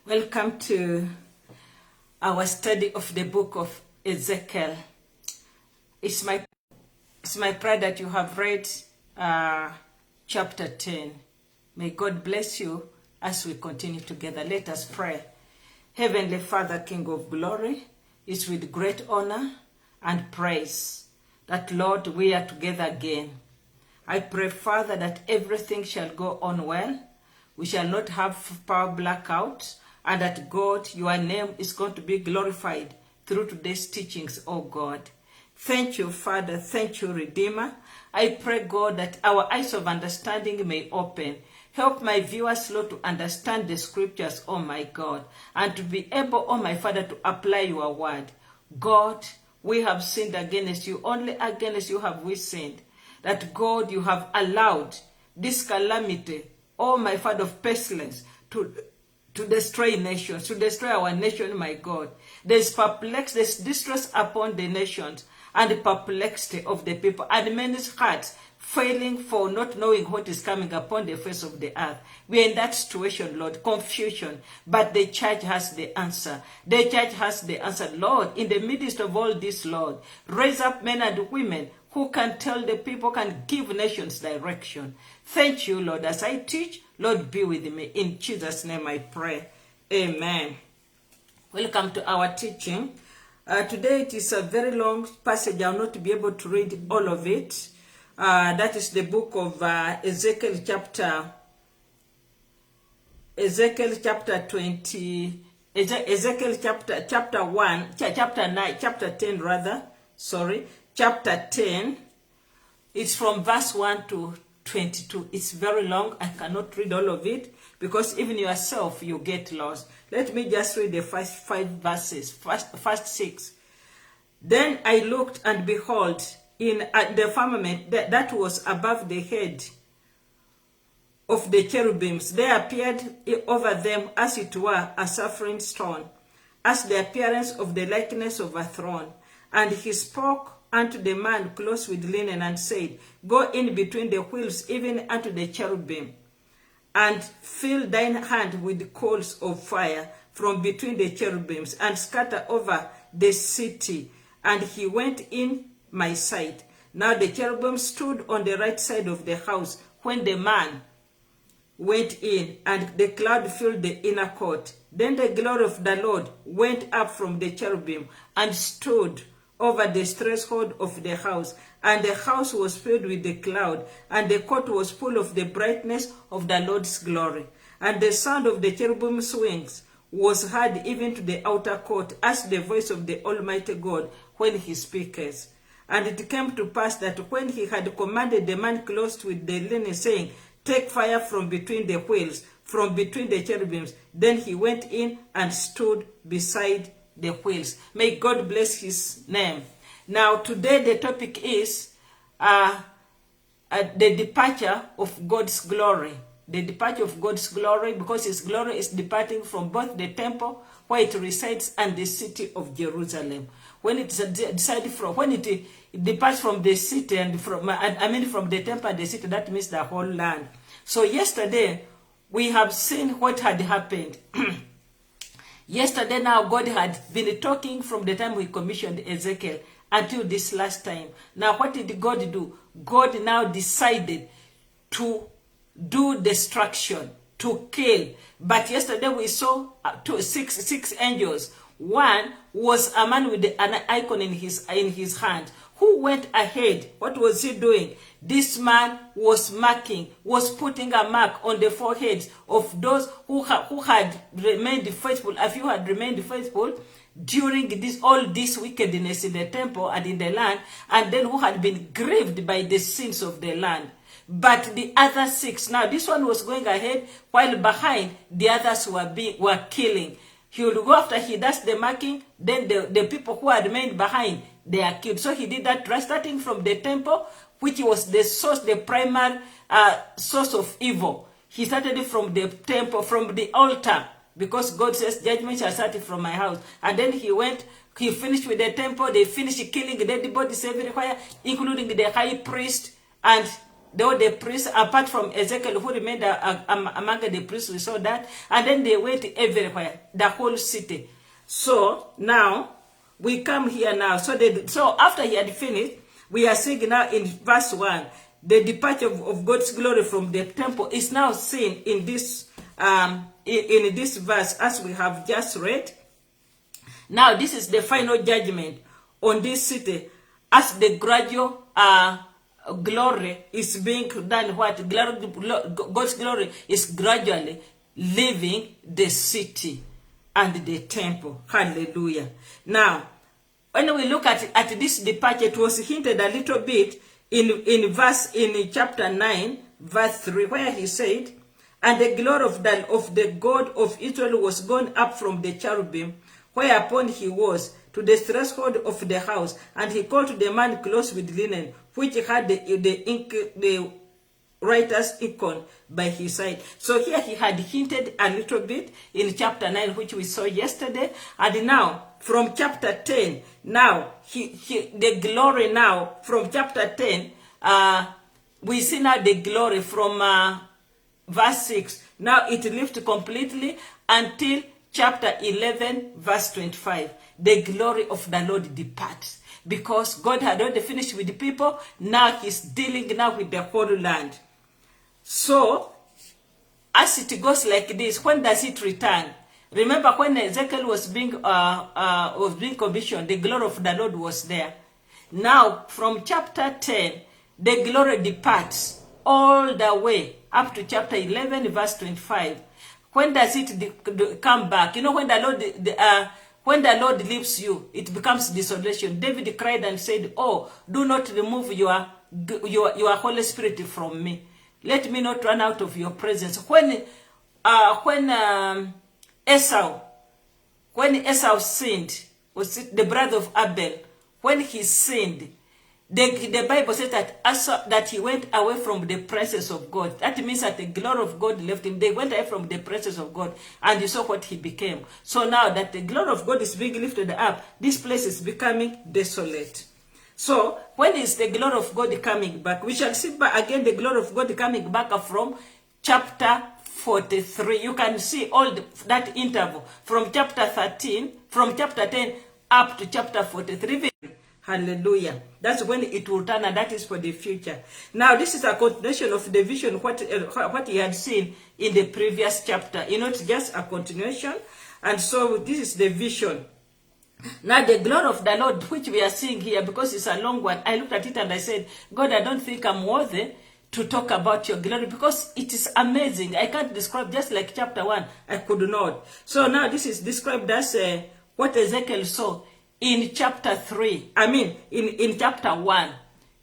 Welcome to our study of the book of Ezekiel. It's my prayer that you have read chapter 10. May God bless you as we continue together. Let us pray. Heavenly Father, King of glory, it's with great honor and praise that, Lord, we are together again. I pray, Father, that everything shall go on well. We shall not have power blackout, and that, God, your name is going to be glorified through today's teachings, oh God. Thank you, Father. Thank you, Redeemer. I pray, God, that our eyes of understanding may open. Help my viewers, Lord, to understand the scriptures, oh my God, and to be able, oh my Father, to apply your word. God, we have sinned against you. Only against you have we sinned. That, God, you have allowed this calamity, oh my Father, of pestilence to destroy nations, to destroy our nation, my God. There's distress upon the nations and the perplexity of the people, and men's hearts failing for not knowing what is coming upon the face of the earth. We are in that situation, Lord, confusion, but the church has the answer. The church has the answer, Lord. In the midst of all this, Lord, raise up men and women who can tell the people, can give nations direction. Thank you, Lord. As I teach, Lord, be with me. In Jesus' name I pray. Amen. Welcome to our teaching. Today it is a very long passage. I will not be able to read all of it. That is the book of Ezekiel chapter 20. Ezekiel chapter 1, chapter 9, chapter 10 rather. Sorry. Chapter 10, it's from verse 1 to 22. It's very long. I cannot read all of it because even yourself, you get lost. Let me just read the first 5 verses, first 6. Then I looked, and behold, in the firmament that was above the head of the cherubims, there appeared over them, as it were, a saffron stone, as the appearance of the likeness of a throne. And he spoke unto the man clothed with linen, and said, Go in between the wheels, even unto the cherubim, and fill thine hand with coals of fire from between the cherubims, and scatter over the city. And he went in my sight. Now the cherubim stood on the right side of the house when the man went in, and the cloud filled the inner court. Then the glory of the Lord went up from the cherubim and stood over the threshold of the house, and the house was filled with the cloud, and the court was full of the brightness of the Lord's glory. And the sound of the cherubim's wings was heard even to the outer court, as the voice of the Almighty God when he speaketh. And it came to pass that when he had commanded the man clothed with the linen, saying, Take fire from between the wheels, from between the cherubims, then he went in and stood beside the wheels. May God bless his name. Now today the topic is the departure of God's glory. The departure of God's glory, because his glory is departing from both the temple where it resides and the city of Jerusalem. When it departs from the city and from the temple and the city, that means the whole land. So yesterday we have seen what had happened. Yesterday now, God had been talking from the time we commissioned Ezekiel until this last time. Now, what did God do? God now decided to do destruction, to kill. But yesterday we saw six angels. One was a man with an icon in his hand, who went ahead. What was he doing? This man was putting a mark on the foreheads of those who had remained faithful. A few had remained faithful during all this wickedness in the temple and in the land, and then who had been grieved by the sins of the land. But the other 6, now this one was going ahead, while behind the others were killing. He will go after he does the marking, then the people who had remained behind, they are killed. So he did that starting from the temple, which was the source, the primary source of evil. He started from the temple, from the altar, because God says, judgment shall start from my house. And then he finished with the temple. They finished killing dead bodies everywhere, including the high priest and all the priests, apart from Ezekiel, who remained among the priests, we saw that. And then they went everywhere, the whole city. So now, we come here now. So after he had finished, we are seeing now in verse 1, the departure of God's glory from the temple is now seen in this in this verse, as we have just read. Now this is the final judgment on this city, as the gradual glory is being done. What God's glory is gradually leaving the city and the temple. Hallelujah. Now, when we look at this departure, it was hinted a little bit in chapter 9, verse 3, where he said, and the glory of the God of Israel was gone up from the cherubim, whereupon he was, to the threshold of the house, and he called to the man clothed with linen, which had the writer's icon by his side. So here he had hinted a little bit in chapter 9, which we saw yesterday. And now, from chapter 10, now, the glory now, from chapter 10, we see now the glory from verse 6. Now it lifts completely until chapter 11, verse 25. The glory of the Lord departs. Because God had already finished with the people, now he's dealing now with the whole land. So, as it goes like this, when does it return? Remember when Ezekiel was being commissioned, the glory of the Lord was there. Now, from chapter 10, the glory departs all the way up to chapter 11, verse 25. When does it come back? You know, when the Lord leaves you, it becomes desolation. David cried and said, oh, do not remove your Holy Spirit from me. Let me not run out of your presence. When Esau sinned, was it the brother of Abel? When he sinned, the Bible says that he went away from the presence of God. That means that the glory of God left him. They went away from the presence of God, and you saw what he became. So now that the glory of God is being lifted up, this place is becoming desolate. So, when is the glory of God coming back? We shall see again the glory of God coming back from chapter 43. You can see all that interval from chapter 13, from chapter 10 up to chapter 43. Hallelujah. That's when it will turn, and that is for the future. Now, this is a continuation of the vision, what he had seen in the previous chapter. You know, it's just a continuation. And so, this is the vision. Now the glory of the Lord, which we are seeing here, because it's a long one, I looked at it and I said, God, I don't think I'm worthy to talk about your glory, because it is amazing. I can't describe, just like chapter 1, I could not. So now this is described as what Ezekiel saw in chapter 3. I mean, in chapter 1.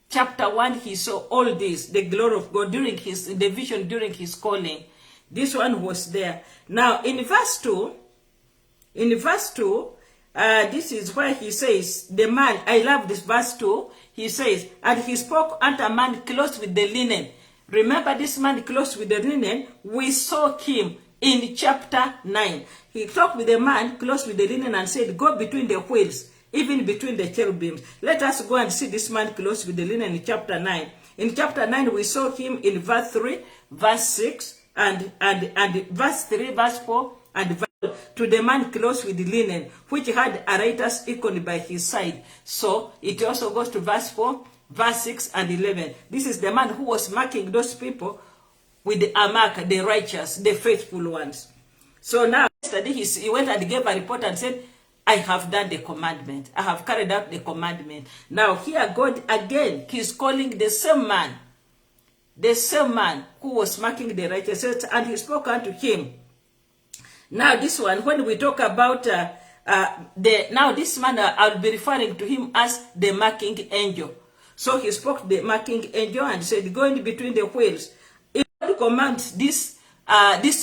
Chapter 1, he saw all this, the glory of God, during the vision, during his calling. This one was there. Now, in verse 2, this is where he says, the man, I love this verse 2, he says, and he spoke unto a man clothed with the linen. Remember this man clothed with the linen, we saw him in chapter 9. He talked with the man clothed with the linen and said, go between the wheels, even between the cherubims. Let us go and see this man clothed with the linen in chapter 9. In chapter 9, we saw him in verse 3, verse 6, and verse 3, verse 4, and verse to the man clothed with linen, which had a writer's icon by his side. So it also goes to verse 4, verse 6, and 11. This is the man who was marking those people with a mark, the righteous, the faithful ones. So now, yesterday he went and gave a report and said, I have done the commandment. I have carried out the commandment. Now here God again, he's calling the same man who was marking the righteous, and he spoke unto him. Now this one, when we talk about now this man, I'll be referring to him as the marking angel. So he spoke to the marking angel and said, go in between the wheels. If God commands this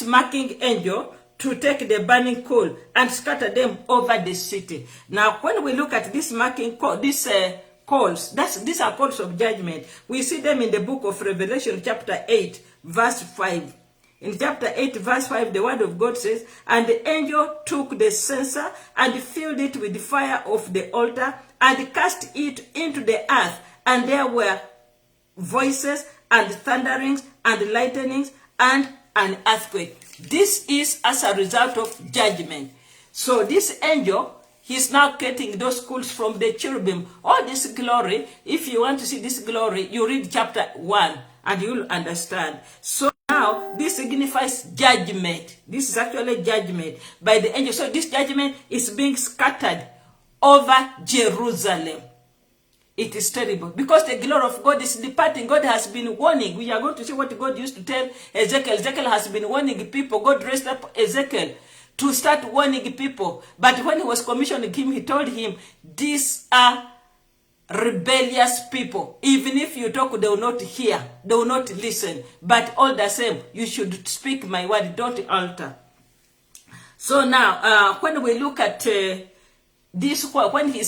marking angel to take the burning coal and scatter them over the city. Now when we look at this marking coal, these are calls of judgment. We see them in the book of Revelation chapter 8, verse 5. In chapter 8, verse 5, the word of God says, and the angel took the censer and filled it with the fire of the altar and cast it into the earth. And there were voices and thunderings, and lightnings, and an earthquake. This is as a result of judgment. So this angel, he's now getting those schools from the cherubim. All this glory, if you want to see this glory, you read chapter 1 and you'll understand. So now, this signifies judgment. This is actually judgment by the angel. So this judgment is being scattered over Jerusalem. It is terrible because the glory of God is departing. God has been warning. We are going to see what God used to tell Ezekiel. Ezekiel has been warning people. God raised up Ezekiel to start warning people. But when he was commissioning him, he told him, these are rebellious people. Even if you talk, they will not hear. They will not listen. But all the same, you should speak my word. Don't alter. So now, when we look at this, when he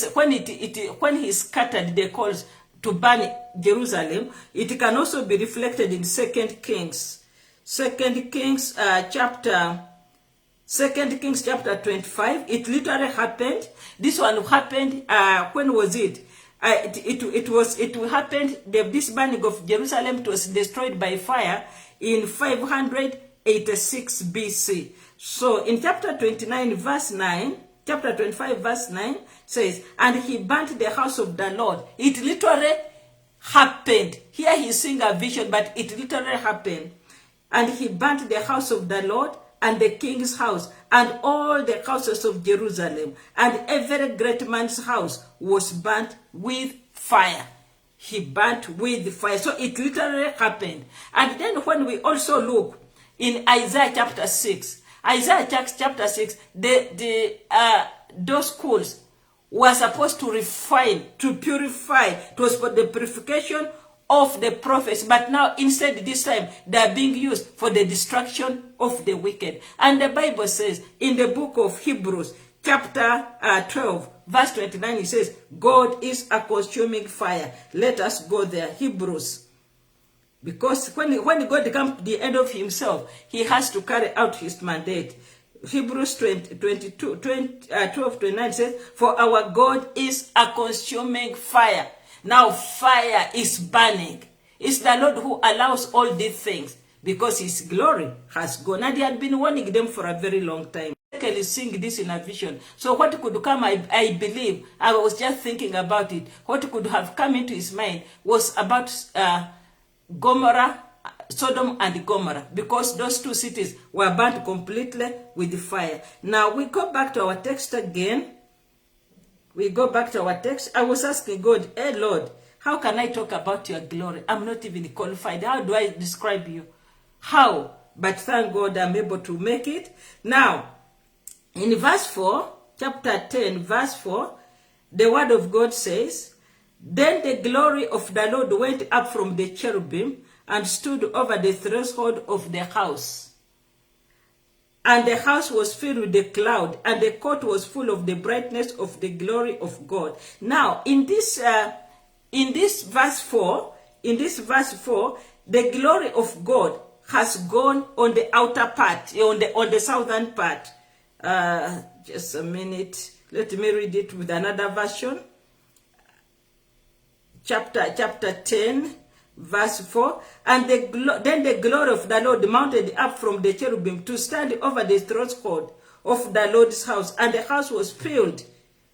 scattered the coals to burn Jerusalem, it can also be reflected in 2 Kings. 2 Kings chapter 25. It literally happened. This one happened, when was it? It happened, this burning of Jerusalem was destroyed by fire in 586 BC. So in chapter 29 verse 9, chapter 25 verse 9 says, and he burnt the house of the Lord. It literally happened. Here he's seeing a vision, but it literally happened. And he burnt the house of the Lord and the king's house and all the houses of Jerusalem, and every great man's house was burnt with fire. He burnt with fire. So it literally happened. And then when we also look in Isaiah chapter 6, Isaiah chapter 6, those schools were supposed to refine, to purify. It was for the purification of the prophets, but now instead this time they are being used for the destruction of the wicked. And the Bible says in the book of Hebrews chapter 12 verse 29, it says, God is a consuming fire. Let us go there. Hebrews. Because when God comes to the end of himself, he has to carry out his mandate. Hebrews 12:29 says, for our God is a consuming fire. Now fire is burning. It's the Lord who allows all these things because his glory has gone. And he had been warning them for a very long time. Ezekiel is seeing this in a vision. So what could come, I believe, I was just thinking about it. What could have come into his mind was about Gomorrah, Sodom and Gomorrah, because those two cities were burnt completely with fire. Now we go back to our text again. We go back to our text. I was asking God, hey Lord, how can I talk about your glory? I'm not even qualified. How do I describe you? How? But thank God I'm able to make it. Now, in verse 4, chapter 10, verse 4, the word of God says, then the glory of the Lord went up from the cherubim and stood over the threshold of the house. And the house was filled with the cloud, and the court was full of the brightness of the glory of God. Now, in this verse 4, the glory of God has gone on the outer part, on the southern part. Just a minute. Let me read it with another version. Chapter 10. Verse 4, and then the glory of the Lord mounted up from the cherubim to stand over the threshold of the Lord's house, and the house was filled.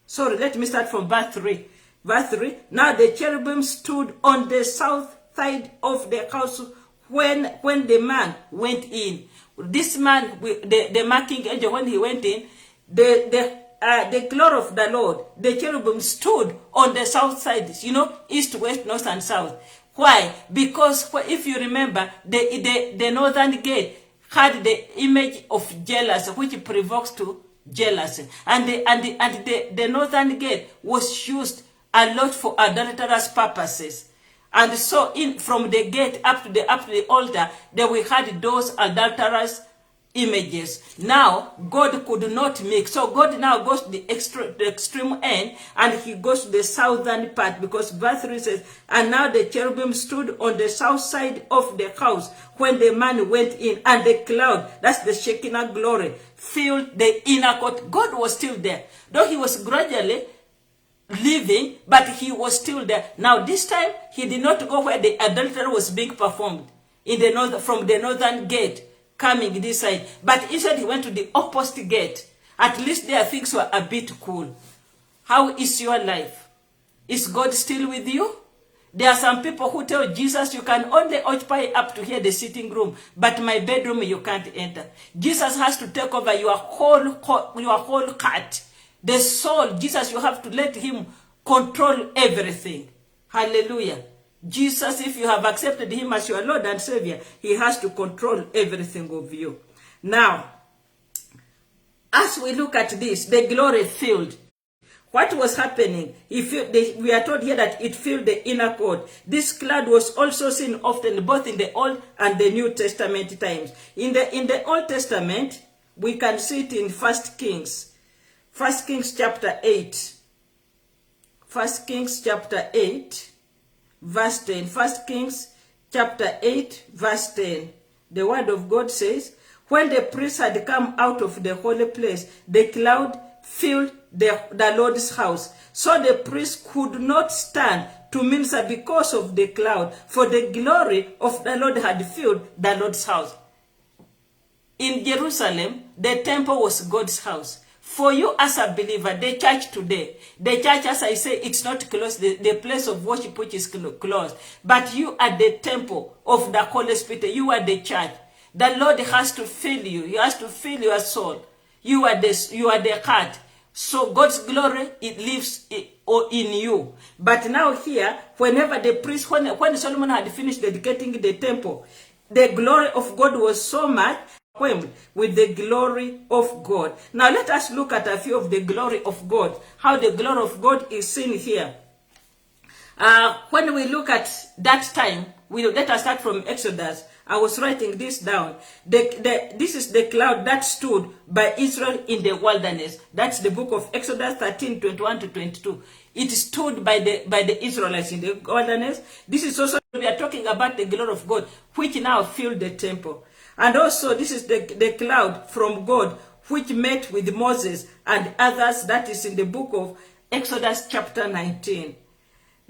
Sorry, let me start from verse 3. Verse 3, now the cherubim stood on the south side of the house when the man went in. This man, the marking angel, when he went in, the glory of the Lord, the cherubim stood on the south side, east, west, north, and south. Why? Because if you remember, the northern gate had the image of jealousy, which provokes to jealousy. And the northern gate was used a lot for adulterous purposes. And so from the gate up to the altar, there we had those adulterous images. Now, God could not make. So God now goes to the extreme end, and he goes to the southern part, because verse 3 says, and now the cherubim stood on the south side of the house when the man went in, and the cloud, that's the Shekinah glory, filled the inner court. God was still there, though he was gradually living, but he was still there. Now this time, he did not go where the adultery was being performed, in the north, from the northern gate, coming this side. But instead, he went to the opposite gate. At least there things were a bit cool. How is your life? Is God still with you? There are some people who tell Jesus, you can only occupy up to here the sitting room, but my bedroom you can't enter. Jesus has to take over your whole heart. The soul, Jesus, you have to let him control everything. Hallelujah. Jesus, if you have accepted him as your Lord and Savior, he has to control everything of you. Now, as we look at this, the glory filled. What was happening? We are told here that it filled the inner court. This cloud was also seen often both in the Old and the New Testament times. In the Old Testament, we can see it in 1 Kings. 1 Kings chapter 8. 1 Kings chapter 8, verse 10. 1 Kings chapter 8, verse 10. The word of God says, when the priests had come out of the holy place, the cloud filled the Lord's house. So the priests could not stand to minister because of the cloud, for the glory of the Lord had filled the Lord's house. In Jerusalem, the temple was God's house. For you as a believer, the church today, the church, as I say, it's not closed, the place of worship which is closed. But you are the temple of the Holy Spirit. You are the church. The Lord has to fill you. He has to fill your soul. You are the heart. So God's glory, it lives in you. But now here, whenever the priest, when Solomon had finished dedicating the temple, the glory of God was so much with the glory of God. Now let us look at a few of the glory of God. How the glory of God is seen here. When we look at that time, let us start from Exodus. I was writing this down. This is the cloud that stood by Israel in the wilderness. That's the book of Exodus 13, 21 to 22. It stood by the Israelites in the wilderness. This is also, we are talking about the glory of God, which now filled the temple. And also, this is the cloud from God, which met with Moses and others. That is in the book of Exodus chapter 19.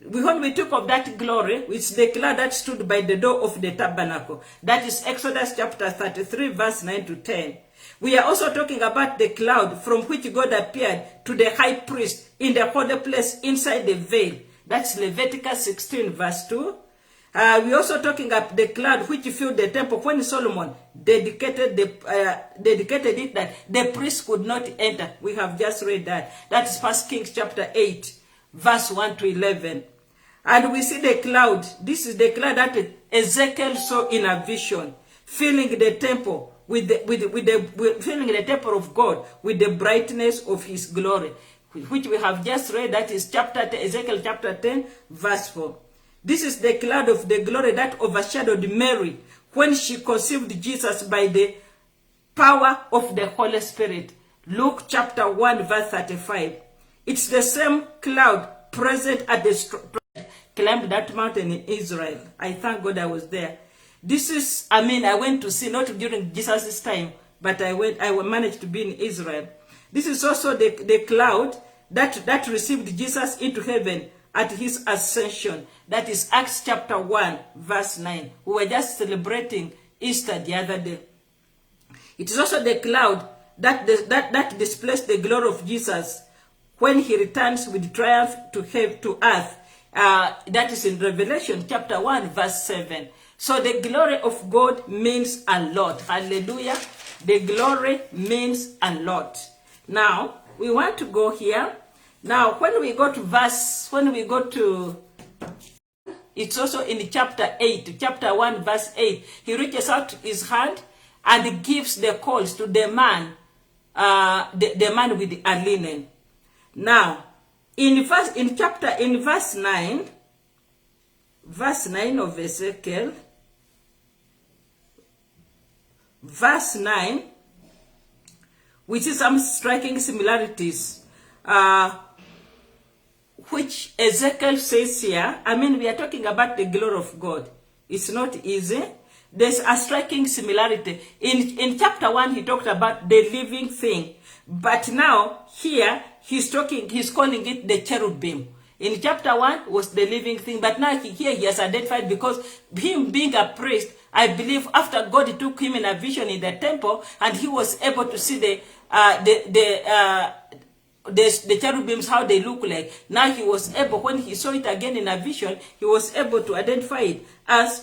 When we talk of that glory, it's the cloud that stood by the door of the tabernacle. That is Exodus chapter 33, verse 9 to 10. We are also talking about the cloud from which God appeared to the high priest in the holy place inside the veil. That's Leviticus 16, verse 2. We're also talking about the cloud which filled the temple when Solomon dedicated it that the priest could not enter. We have just read that. That is 1 Kings chapter 8, verse 1 to 11. And we see the cloud. This is the cloud that Ezekiel saw in a vision, filling the temple filling the temple of God with the brightness of his glory, which we have just read. That is Ezekiel chapter 10, verse 4. This is the cloud of the glory that overshadowed Mary when she conceived Jesus by the power of the Holy Spirit. Luke chapter 1, verse 35. It's the same cloud present at the climbed that mountain in Israel. I thank God I was there. This is, I went to see, not during Jesus' time, but I managed to be in Israel. This is also the cloud that received Jesus into heaven at his ascension. That is Acts chapter 1, verse 9. We were just celebrating Easter the other day. It is also the cloud that displays the glory of Jesus when he returns with triumph to earth. That is in Revelation chapter 1, verse 7. So the glory of God means a lot. Hallelujah. The glory means a lot. Now, we want to go here. Now, when we go to, it's also in chapter 8, chapter 1, verse 8. He reaches out his hand and gives the calls to the man, the man with a linen. Now, in verse 9 of Ezekiel, verse 9, we see some striking similarities, which Ezekiel says here. We are talking about the glory of God. It's not easy. there's a striking similarity. In chapter 1, he talked about the living thing. But now, here, he's calling it the cherubim. In chapter 1 was the living thing, but now here he has identified, because him being a priest, I believe after God took him in a vision in the temple, and he was able to see the cherubims, how they look like. Now he was able, when he saw it again in a vision, he was able to identify it as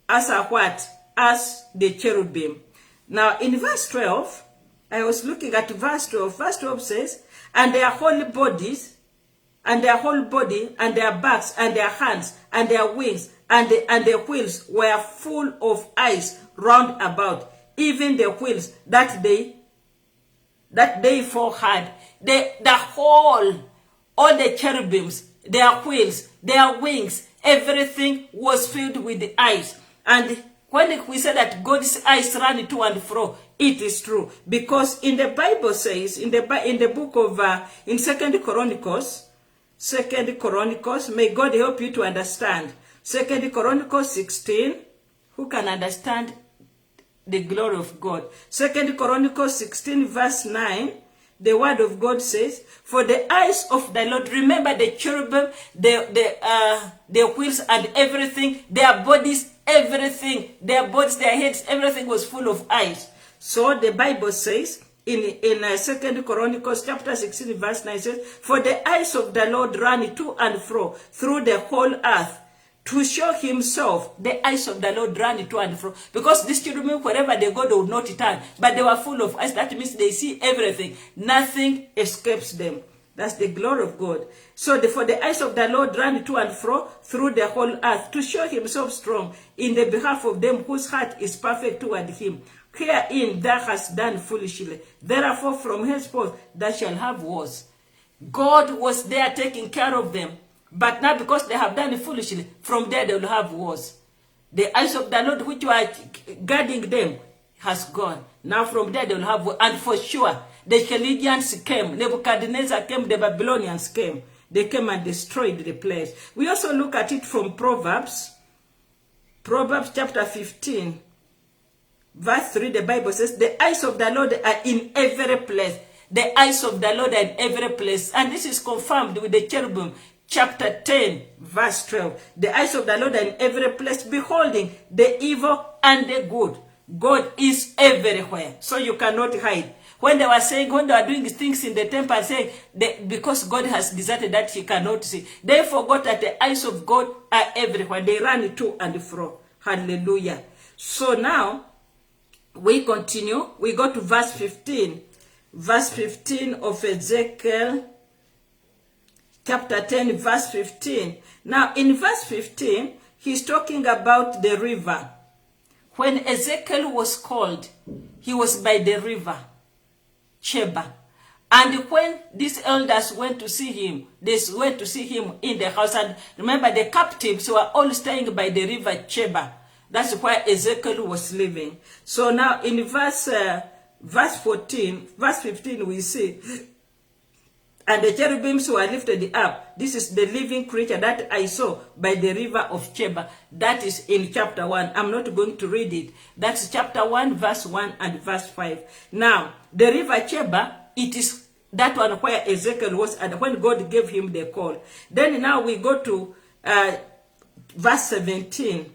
a what? As the cherubim. Now in verse 12, I was looking at verse 12. Verse 12 says, and their whole bodies, and their whole body, and their backs, and their hands, and their wings, and the wheels were full of eyes round about, even the wheels that they four had. All the cherubims, their wheels, their wings, everything was filled with the eyes. And when we say that God's eyes run to and fro, it is true, because in the Bible says, in the book of in Second Chronicles, may God help you to understand. 2 Chronicles 16, who can understand the glory of God? 2 Chronicles 16 verse 9, the word of God says, for the eyes of the Lord, remember the cherubim, the wheels and everything, their bodies, everything, their bodies, their heads, everything was full of eyes. So the Bible says, in 2 Chronicles chapter 16 verse 9 says, for the eyes of the Lord run to and fro through the whole earth to show himself. The eyes of the Lord ran to and fro, because these children, wherever they go, they would not turn, but they were full of eyes. That means they see everything. Nothing escapes them. That's the glory of God. So for the eyes of the Lord ran to and fro through the whole earth to show himself strong in the behalf of them whose heart is perfect toward him. Herein thou hast done foolishly. Therefore from henceforth thou shalt have wars. God was there taking care of them. But now because they have done it foolishly, from there they will have wars. The eyes of the Lord which were guarding them has gone. Now from there they will have war. And for sure, the Chaldeans came. Nebuchadnezzar came, the Babylonians came. They came and destroyed the place. We also look at it from Proverbs. Proverbs chapter 15. Verse 3, the Bible says, the eyes of the Lord are in every place. The eyes of the Lord are in every place. And this is confirmed with the cherubim. Chapter 10, verse 12. The eyes of the Lord are in every place, beholding the evil and the good. God is everywhere, so you cannot hide. When they were doing things in the temple, saying because God has deserted that he cannot see, they forgot that the eyes of God are everywhere. They ran to and fro. Hallelujah. So now, we continue. We go to verse 15. Verse 15 of Ezekiel chapter 10, verse 15. Now, in verse 15, he's talking about the river. When Ezekiel was called, he was by the river, Cheba. And when these elders went to see him, they went to see him in the house. And remember, the captives were all staying by the river Cheba. That's where Ezekiel was living. So now in verse 14, verse 15, we see, and the cherubims were lifted up. This is the living creature that I saw by the river of Cheba. That is in chapter 1. I'm not going to read it. That's chapter 1, verse 1 and verse 5. Now, the river Cheba, it is that one where Ezekiel was and when God gave him the call. Then now we go to verse 17.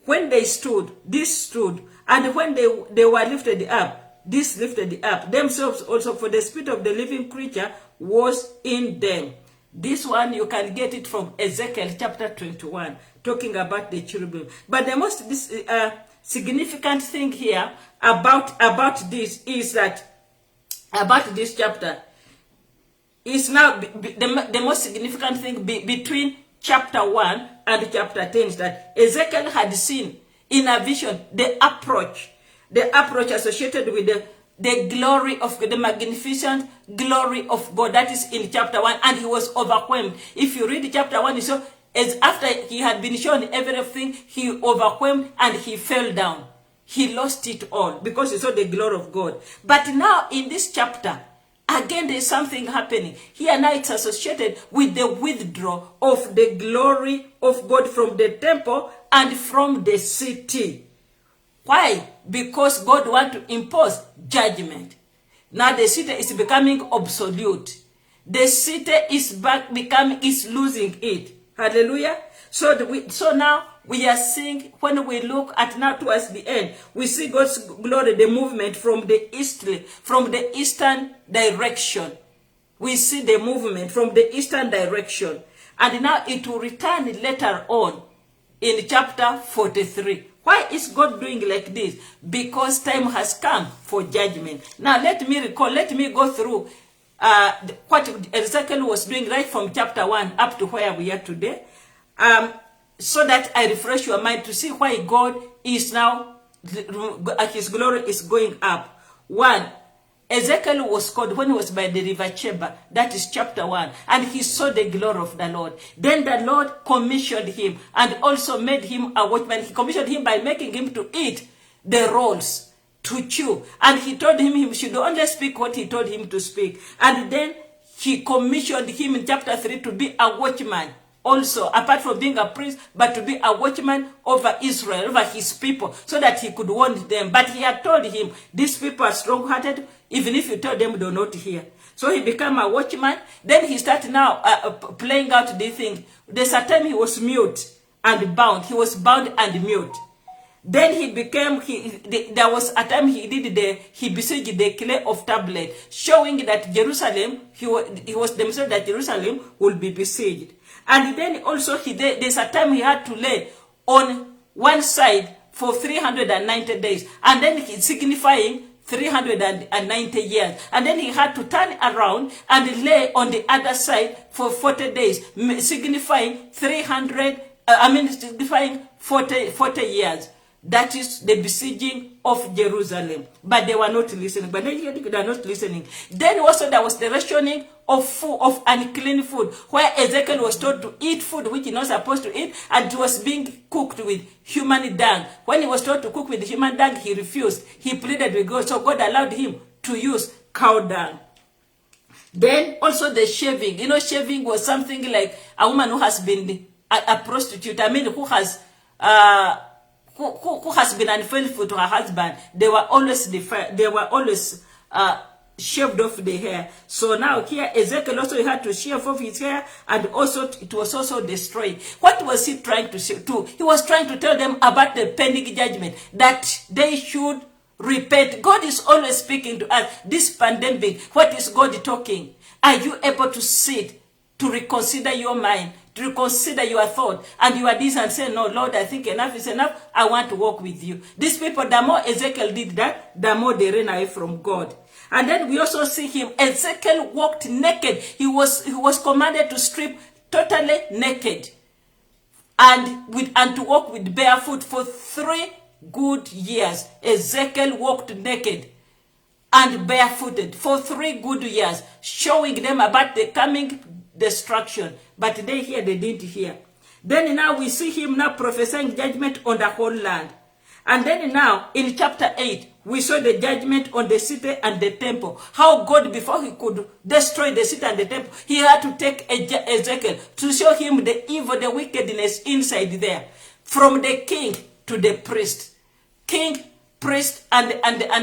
When they stood, this stood, and when they were lifted up, this lifted up themselves also, for the spirit of the living creature was in them. This one, you can get it from Ezekiel chapter 21, talking about the cherubim. But the most significant thing here about this is that, about this chapter, is now the most significant thing between chapter 1 and chapter 10 is that Ezekiel had seen in a vision the approach associated with the glory of the magnificent glory of God. That is in chapter 1, and he was overwhelmed. If you read chapter 1, you saw, as after he had been shown everything, he overwhelmed and he fell down. He lost it all because he saw the glory of God. But now in this chapter, again, there's something happening. Here now it's associated with the withdrawal of the glory of God from the temple and from the city. Why? Because God wants to impose judgment. Now the city is becoming obsolete. The city is is losing it. Hallelujah. So now we are seeing, when we look at now towards the end, we see God's glory, the movement from the eastern direction. We see the movement from the eastern direction. And now it will return later on in chapter 43. Why is God doing like this? Because time has come for judgment. Now let me go through what Ezekiel was doing right from chapter 1 up to where we are today. So that I refresh your mind to see why God is now, his glory is going up. 1. Ezekiel was called when he was by the river Chebar. That is chapter 1. And he saw the glory of the Lord. Then the Lord commissioned him and also made him a watchman. He commissioned him by making him to eat the rolls, to chew. And he told him he should only speak what he told him to speak. And then he commissioned him in chapter 3 to be a watchman. Also, apart from being a priest, but to be a watchman over Israel, over his people, so that he could warn them. But he had told him, these people are strong-hearted, even if you tell them, they will not hear. So he became a watchman. Then he started now playing out the thing. There's a time he was mute and bound. He was bound and mute. Then he became, there was a time he besieged the clay of tablet, showing that Jerusalem, he was demonstrating that Jerusalem will be besieged. And then also there's a time he had to lay on one side for 390 days. And then he's signifying 390 years. And then he had to turn around and lay on the other side for 40 days, signifying 40 years. That is the besieging of Jerusalem. But they were not listening. But they are not listening. Then also there was the rationing of food, of unclean food, where Ezekiel was told to eat food which he's not supposed to eat, and it was being cooked with human dung. When he was told to cook with human dung, he refused. He pleaded with God, so God allowed him to use cow dung. Then also the shaving. You know, shaving was something like a woman who has been a prostitute. I mean, who has been unfaithful to her husband. They were always shaved off the hair. So now here Ezekiel also had to shave off his hair, and also it was also destroyed. What was he trying to say too? He was trying to tell them about the pending judgment, that they should repent. God is always speaking to us. This pandemic, what is God talking? Are you able to sit, to reconsider your mind, to reconsider your thought and your deeds, and say, no, Lord, I think enough is enough. I want to walk with you. These people, the more Ezekiel did that, the more they ran away from God. And then we also see him. Ezekiel walked naked. He was commanded to strip totally naked and to walk with barefoot for 3 good years. Ezekiel walked naked and barefooted for 3 good years, showing them about the coming destruction. But they didn't hear. Then now we see him now prophesying judgment on the whole land. And then now in chapter 8, we saw the judgment on the city and the temple. How God, before he could destroy the city and the temple, he had to take Ezekiel to show him the evil, the wickedness inside there. From the king to the priest. King, priest, and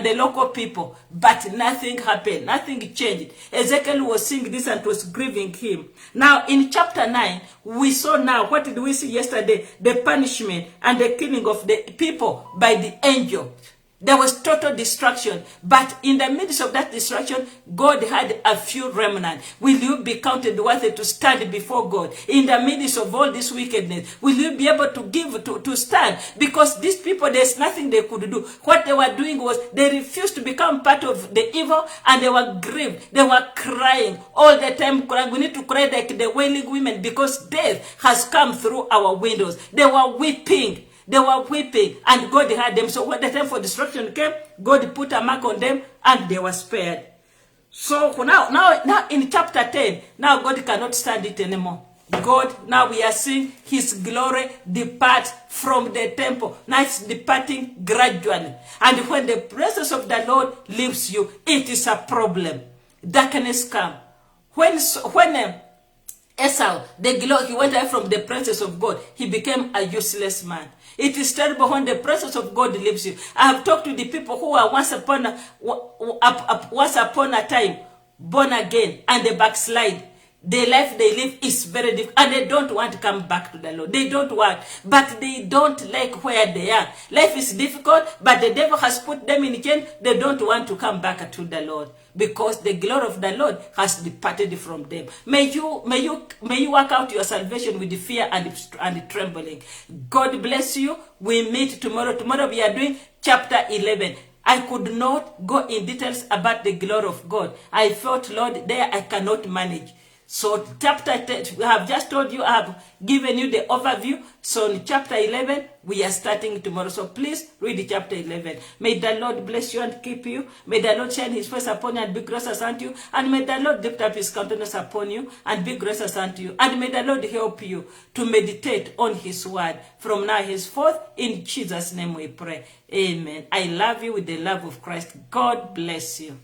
the local people. But nothing happened. Nothing changed. Ezekiel was seeing this and was grieving him. Now in chapter 9, we saw now, what did we see yesterday? The punishment and the killing of the people by the angel. There was total destruction. But in the midst of that destruction, God had a few remnants. Will you be counted worthy to stand before God? In the midst of all this wickedness, will you be able to give, to stand? Because these people, there's nothing they could do. What they were doing was they refused to become part of the evil, and they were grieved. They were crying all the time. We need to cry like the wailing women, because death has come through our windows. They were weeping. They were weeping, and God had them. So when the time for destruction came, God put a mark on them, and they were spared. So now in chapter 10, now God cannot stand it anymore. God, now we are seeing his glory depart from the temple. Now it's departing gradually. And when the presence of the Lord leaves you, it is a problem. Darkness comes. When Esau, the glory, he went away from the presence of God. He became a useless man. It is terrible when the presence of God leaves you. I have talked to the people who were once upon a time born again and they backslide. The life they live is very difficult and they don't want to come back to the Lord. They don't want, but they don't like where they are. Life is difficult, but the devil has put them in chains. They don't want to come back to the Lord because the glory of the Lord has departed from them. May you work out your salvation with fear and trembling. God bless you. We meet tomorrow. Tomorrow we are doing chapter 11. I could not go in details about the glory of God. I felt, Lord, there I cannot manage. So chapter 10, we have just told you, I have given you the overview. So in chapter 11, we are starting tomorrow. So please read chapter 11. May the Lord bless you and keep you. May the Lord shine his face upon you and be gracious unto you. And may the Lord lift up his countenance upon you and be gracious unto you. And may the Lord help you to meditate on his word from now henceforth. In Jesus' name we pray. Amen. I love you with the love of Christ. God bless you.